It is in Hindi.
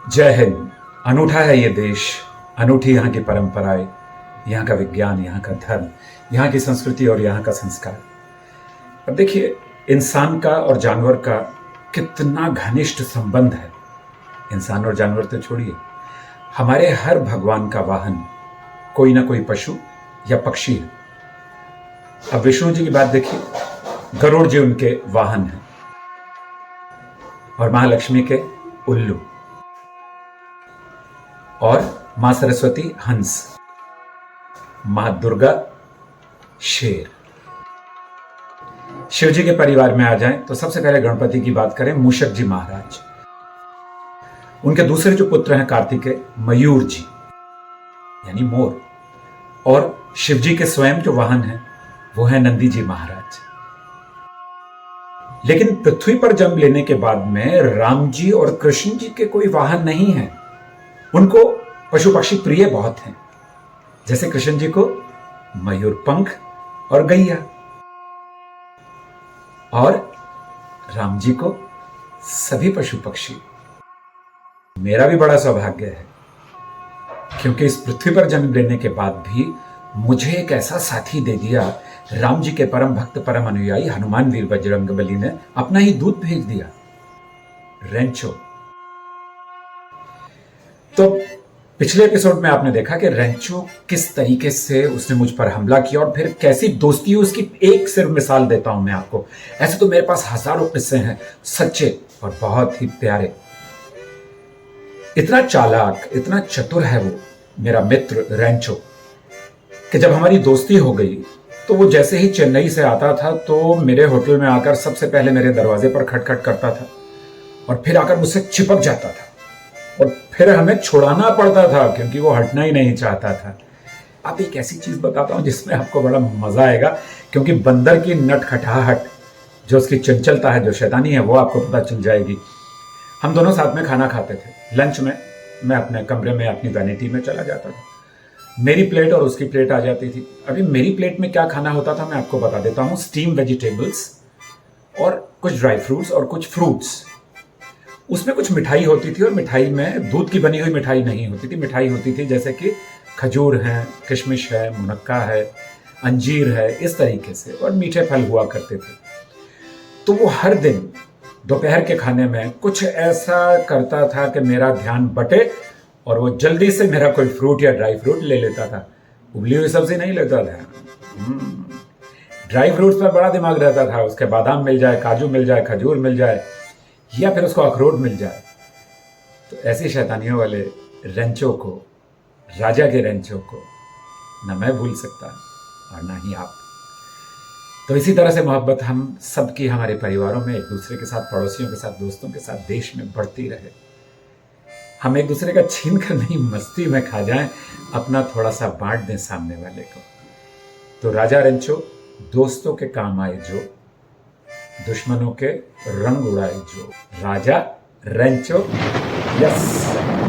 जय हिंद। अनूठा है ये देश, अनूठी यहाँ की परंपराएं, यहाँ का विज्ञान, यहाँ का धर्म, यहाँ की संस्कृति और यहाँ का संस्कार। अब देखिए, इंसान का और जानवर का कितना घनिष्ठ संबंध है। इंसान और जानवर तो छोड़िए, हमारे हर भगवान का वाहन कोई ना कोई पशु या पक्षी है। अब विष्णु जी की बात देखिए, गरुड़ जी उनके वाहन हैं, और महालक्ष्मी के उल्लू, और मां सरस्वती हंस, मां दुर्गा शेर। शिव जी के परिवार में आ जाएं तो सबसे पहले गणपति की बात करें, मूषक जी महाराज। उनके दूसरे जो पुत्र हैं कार्तिकेय, मयूर जी यानी मोर, और शिव जी के स्वयं जो वाहन हैं वो है नंदी जी महाराज। लेकिन पृथ्वी पर जन्म लेने के बाद में राम जी और कृष्ण जी के कोई वाहन नहीं है। उनको पशु पक्षी प्रिय बहुत हैं, जैसे कृष्ण जी को मयूर पंख और गैया, और राम जी को सभी पशु पक्षी। मेरा भी बड़ा सौभाग्य है, क्योंकि इस पृथ्वी पर जन्म लेने के बाद भी मुझे एक ऐसा साथी दे दिया। राम जी के परम भक्त, परम अनुयायी हनुमान वीर बजरंगबली ने अपना ही दूत भेज दिया, रेंचो। तो पिछले एपिसोड में आपने देखा कि रेंचो किस तरीके से उसने मुझ पर हमला किया और फिर कैसी दोस्ती हुई, उसकी एक सिर्फ मिसाल देता हूं मैं आपको। ऐसे तो मेरे पास हजारों किस्से हैं, सच्चे और बहुत ही प्यारे। इतना चालाक, इतना चतुर है वो मेरा मित्र रेंचो, कि जब हमारी दोस्ती हो गई तो वो जैसे ही चेन्नई से आता था तो मेरे होटल में आकर सबसे पहले मेरे दरवाजे पर खटखट करता था, और फिर आकर मुझसे चिपक जाता था, और फिर हमें छुड़ाना पड़ता था क्योंकि वो हटना ही नहीं चाहता था। अब एक ऐसी चीज बताता हूं जिसमें आपको बड़ा मजा आएगा, क्योंकि बंदर की नटखटाहट, जो उसकी चंचलता है, जो शैतानी है, वो आपको पता चल जाएगी। हम दोनों साथ में खाना खाते थे। लंच में मैं अपने कमरे में अपनी वैनिटी में चला जाता था, मेरी प्लेट और उसकी प्लेट आ जाती थी। अभी मेरी प्लेट में क्या खाना होता था मैं आपको बता देता हूं। स्टीम वेजिटेबल्स और कुछ ड्राई फ्रूट्स और कुछ फ्रूट्स। उसमें कुछ मिठाई होती थी, और मिठाई में दूध की बनी हुई मिठाई नहीं होती थी। मिठाई होती थी जैसे कि खजूर है, किशमिश है, मुनक्का है, अंजीर है, इस तरीके से, और मीठे फल हुआ करते थे। तो वो हर दिन दोपहर के खाने में कुछ ऐसा करता था कि मेरा ध्यान बटे, और वो जल्दी से मेरा कोई फ्रूट या ड्राई फ्रूट ले लेता था। उबली हुई सब्जी नहीं लेता था। ड्राई फ्रूट्स पर बड़ा दिमाग रहता था, उसके बादाम मिल जाए, काजू मिल जाए, खजूर मिल जाए, या फिर उसको अखरोट मिल जाए। तो ऐसी शैतानियों वाले रेंचो को, राजा के रेंचो को, न मैं भूल सकता और ना ही आप। तो इसी तरह से मोहब्बत हम सबकी हमारे परिवारों में एक दूसरे के साथ, पड़ोसियों के साथ, दोस्तों के साथ, देश में बढ़ती रहे। हम एक दूसरे का छीन कर नहीं, मस्ती में खा जाएं, अपना थोड़ा सा बांट दें सामने वाले को। तो राजा रेंचो दोस्तों के काम आए जो, दुश्मनों के रंग उड़ाए जो। राजा रेंचो, यस।